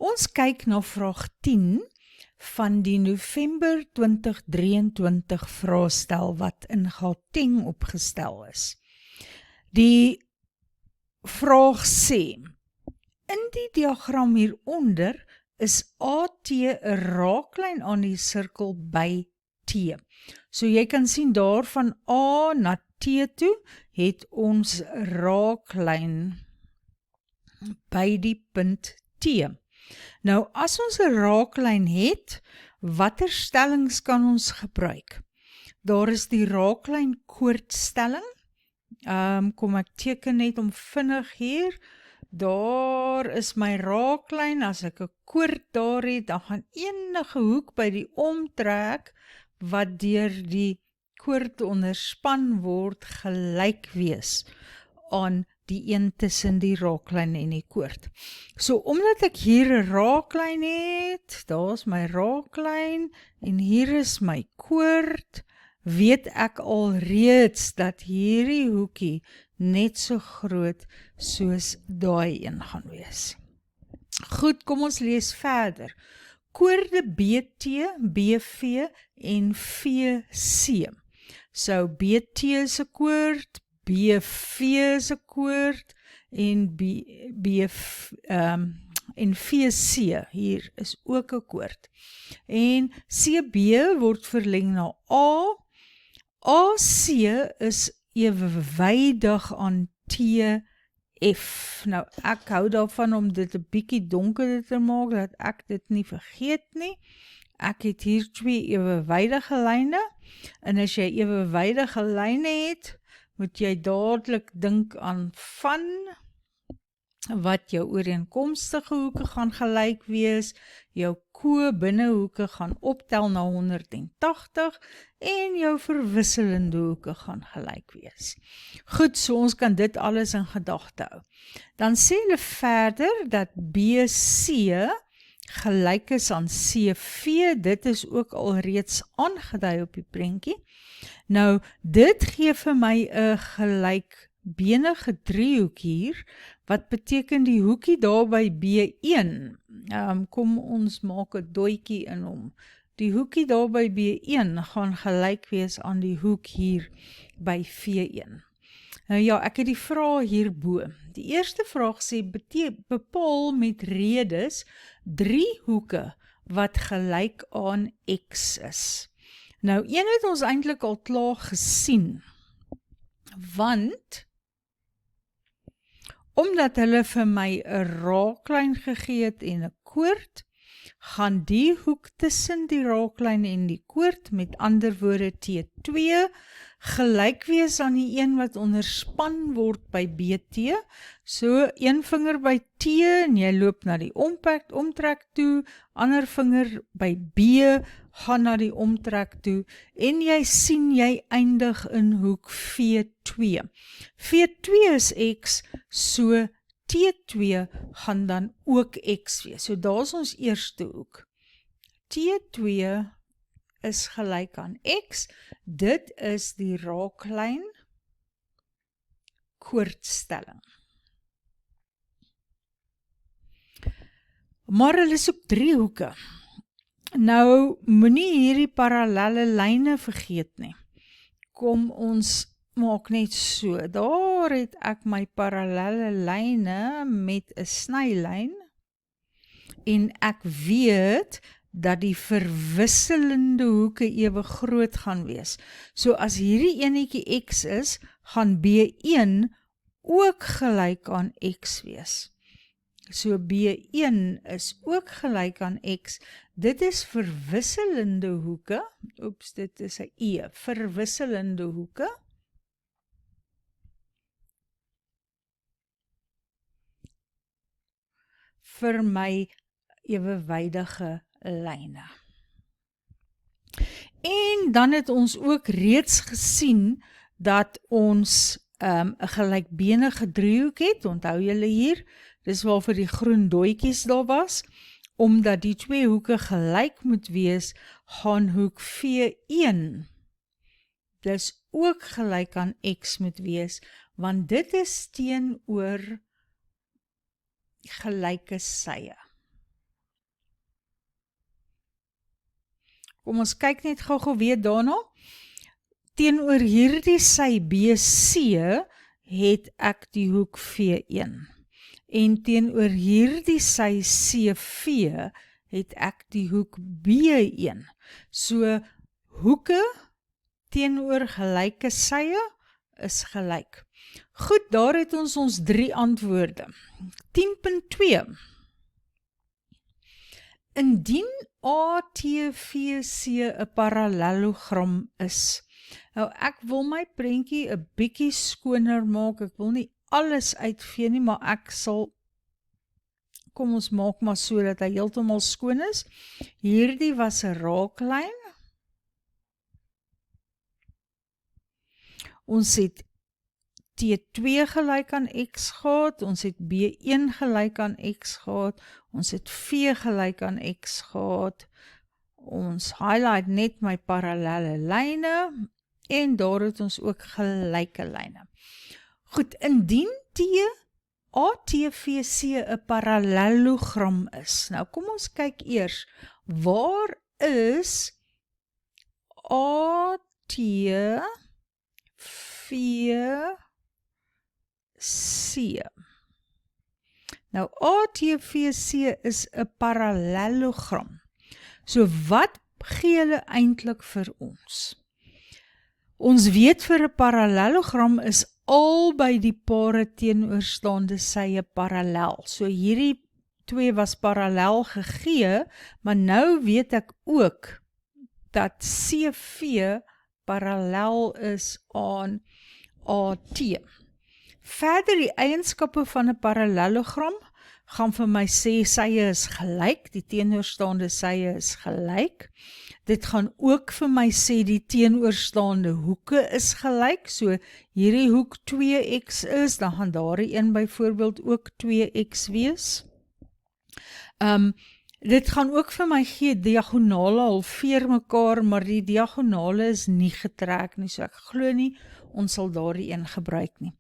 Ons kyk na vraag 10 van die November 2023 vraestel wat in Gauteng opgestel is. Die vraag sê, in die diagram hieronder is AT 'n raaklyn aan die sirkel by T. So jy kan sien daar van A na T toe het ons raaklyn by die punt T. Nou as ons 'n raaklyn het, watter stellings kan ons gebruik? Daar is die raaklyn koordstelling. Kom ek teken net om vinnig hier. Daar is my raaklyn, as ek 'n koord daar het, dan gaan enige hoek by die omtrek wat deur die koord onderspan word gelyk wees aan die een tussen die raaklyn en die koord. So omdat ek hier 'n raaklyn het, daar is my raaklyn en hier is my koord, weet ek al reeds dat hierdie hoekie net so groot soos daai een gaan wees. Goed, kom ons lees verder. Koorde BT, BV en VC. So BT is 'n koord, BV is 'n koord en VC hier is ook 'n koord. En CB word verleng na A. AC is ewewydig aan TF. Nou ek hou daarvan om dit 'n bietjie donkerder te maak, dat ek dit nie vergeet nie. Ek het hier twee ewewydige lyne, en as jy ewewydige lyne het, moet jy dadelik dink aan van wat jou ooreenkomstige hoeke gaan gelyk wees, jou ko-binnehoeke gaan optel na 180 en jou verwisselende hoeke gaan gelyk wees. Goed, so ons kan dit alles in gedagte hou. Dan sê hulle verder dat BC gelyk is aan CV, dit is ook al reeds aangedui op die prentjie. Nou, dit gee vir my 'n gelykbenige driehoek hier, wat beteken die hoekie daar by B1, kom ons maak 'n doetjie in hom. Die hoekie daar by B1 gaan gelyk wees aan die hoek hier by V1. Nou ja, ek het die vraag hierbo. Die eerste vraag sê, bepaal met redes 3 hoeke wat gelyk aan X is. Nou, een het ons eintlik al klaar gesien, want omdat hulle vir my 'n raaklyn gegee het en 'n koord, gaan die hoek tussen die raaklyn en die koord, met ander woorde T2, gelyk wees aan die een wat onderspan word by BT. So, een vinger by T en jy loop na die omtrek toe, ander vinger by B gaan na die omtrek toe, en jy sien jy eindig in hoek V2. V2 is X, so T2 gaan dan ook X wees. So daar is ons eerste hoek. T2 is gelyk aan X, dit is die raaklyn koordstelling. Maar hulle is ook 3 hoeke. Nou, moenie hierdie parallelle lyne vergeet nie. Kom ons maak net so, daar het ek my parallelle lyne met 'n snylyn, en ek weet dat die verwisselende hoeke ewe groot gaan wees. So as hierdie enetjie X is, gaan B1 ook gelyk aan X wees. So B1 is ook gelyk aan X. Dit is verwisselende hoeke. Oeps, dit is 'n E. Verwisselende hoeke. Vir my ewewydige lyne. En dan het ons ook reeds gesien dat ons 'n gelykbenige driehoek het. Onthou julle hier, dis waarvoor die groen doetjies daar was. Omdat die twee hoeke gelyk moet wees, gaan hoek V1 dis ook gelyk aan X moet wees, want dit is teenoor gelyke sye. Kom ons kyk net gou weer daarna. Teenoor hierdie sy BC het ek die hoek V1. En teenoor hierdie sy CV het ek die hoek B1. So hoeke teenoor gelyke sye is gelyk. Goed, daar het ons 3 antwoorde. 10.2 Indien ATVC 'n parallelogram is. Nou ek wil my prentjie 'n bietjie skoner maak, ek wil nie alles uitvee nie, maar ek sal, kom ons maak maar so dat hy heeltemal skoon is. Hierdie was 'n raaklyn. Ons het T2 gelyk aan X gehad, ons het B1 gelyk aan X gehad, ons het V gelyk aan X gehad, ons highlight net my parallelle lyne, en daar het ons ook gelyke lyne. Goed, indien ATVC 'n parallelogram is, nou kom ons kyk eers, waar is ATVC? Nou ATVC is 'n parallelogram. So wat gee hulle eintlik vir ons? Ons weet vir 'n parallelogram is albei die pare teenoorstaande sye parallel. So hierdie 2 was parallel gegee, maar nou weet ek ook dat CV parallel is aan AT. Verder die eienskappe van 'n parallelogram gaan vir my sê sye is gelyk, die teenoorstaande sye is gelyk. Dit gaan ook vir my sê die teenoorstaande hoeke is gelyk, so hierdie hoek 2x is, dan gaan daardie een byvoorbeeld ook 2x wees. Dit gaan ook vir my gee diagonale halveer mekaar, maar die diagonale is nie getrek nie, so ek glo nie, ons sal daardie een gebruik nie.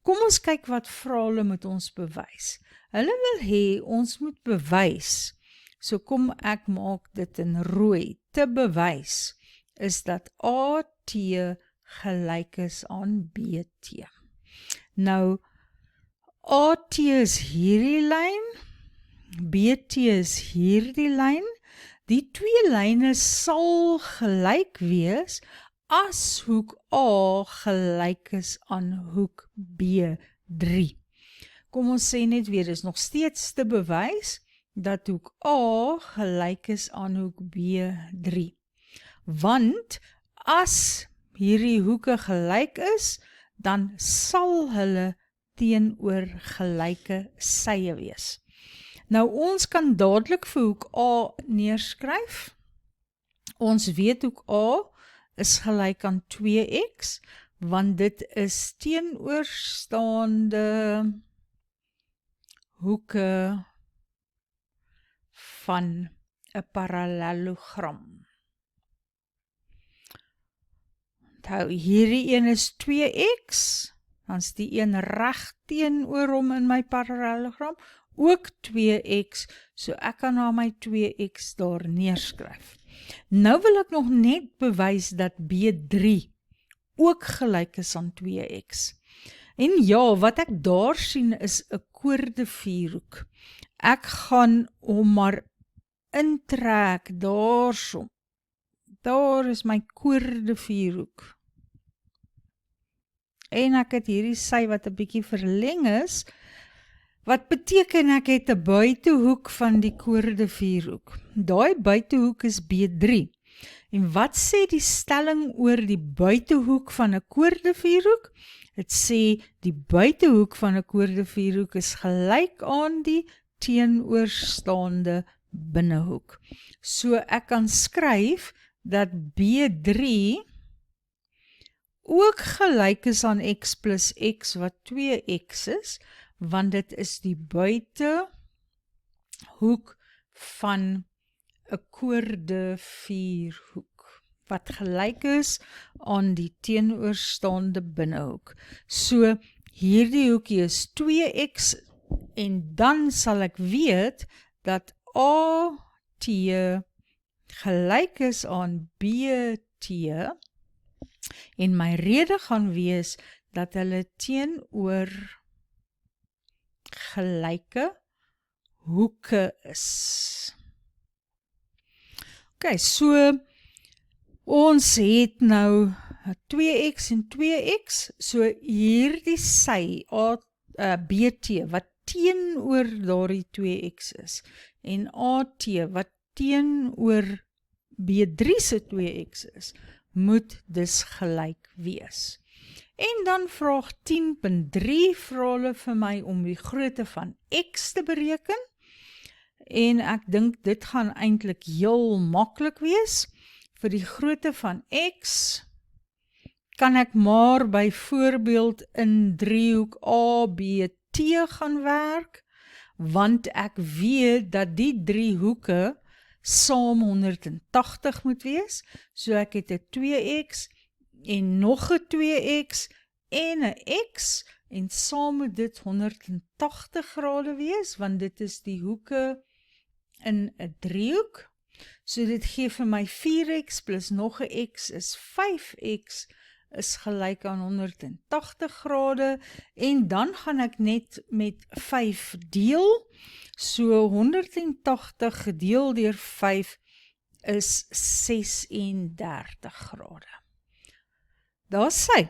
Kom ons kyk wat vra hulle moet ons bewys. Hulle wil hê ons moet bewys, so kom ek maak dit in rooi, te bewys is dat AT gelyk is aan BT. Nou, AT is hierdie lyn, BT is hierdie lyn, die 2 lyne sal gelyk wees as hoek A gelyk is aan hoek B3. Kom ons sê net weer, is nog steeds te bewys dat hoek A gelyk is aan hoek B3. Want as hierdie hoeke gelyk is, dan sal hulle teenoor gelyke sye wees. Nou ons kan dadelik vir hoek A neerskryf. Ons weet hoek A is gelyk aan 2x, want dit is teenoorstaande hoeke van 'n parallelogram. Onthou, hierdie een is 2x, dan is die een reg teenoor hom in my parallelogram, ook 2x, so ek kan na my 2x daar neerskryf. Nou wil ek nog net bewys dat B3 ook gelyk is aan 2x. En ja, wat ek daar sien is 'n koordevierhoek. Ek gaan hom maar intrek daarso. Daar is my koordevierhoek. En ek het hierdie sy wat 'n bietjie verleng is, wat beteken ek het 'n buitehoek van die koordevierhoek. Daai buitehoek is B3. En wat sê die stelling oor die buitehoek van 'n koordevierhoek? Dit sê die buitehoek van 'n koordevierhoek is gelyk aan die teenoorstaande binnehoek. So ek kan skryf dat B3 ook gelyk is aan x plus x wat 2x is, want dit is die buitehoek van 'n koordevierhoek wat gelyk is aan die teenoorstaande binnehoek. So hierdie hoekie is 2x en dan sal ek weet dat AT gelyk is aan BT, en my rede gaan wees dat hulle teenoor gelyke hoeke is. Ok, so ons het nou 2x en 2x, so hierdie sy, BT, wat teenoor daardie 2x is, en AT, wat teenoor B3 se 2x is, moet dus gelyk wees. En dan vraag 10.3 vra hulle vir my om die grootte van x te bereken, en ek dink dit gaan eintlik heel maklik wees. Vir die grootte van x kan ek maar byvoorbeeld in driehoek ABT gaan werk, want ek weet dat die drie hoeke saam 180 moet wees, so ek het 'n 2x en nog 'n 2x en 'n x, en saam moet dit 180 grade wees, want dit is die hoeke in 'n driehoek. So dit gee vir my 4x plus nog 'n x is 5x, is gelyk aan 180 grade, en dan gaan ek net met 5 deel, so 180 gedeel deur 5 is 36 grade. Daar sê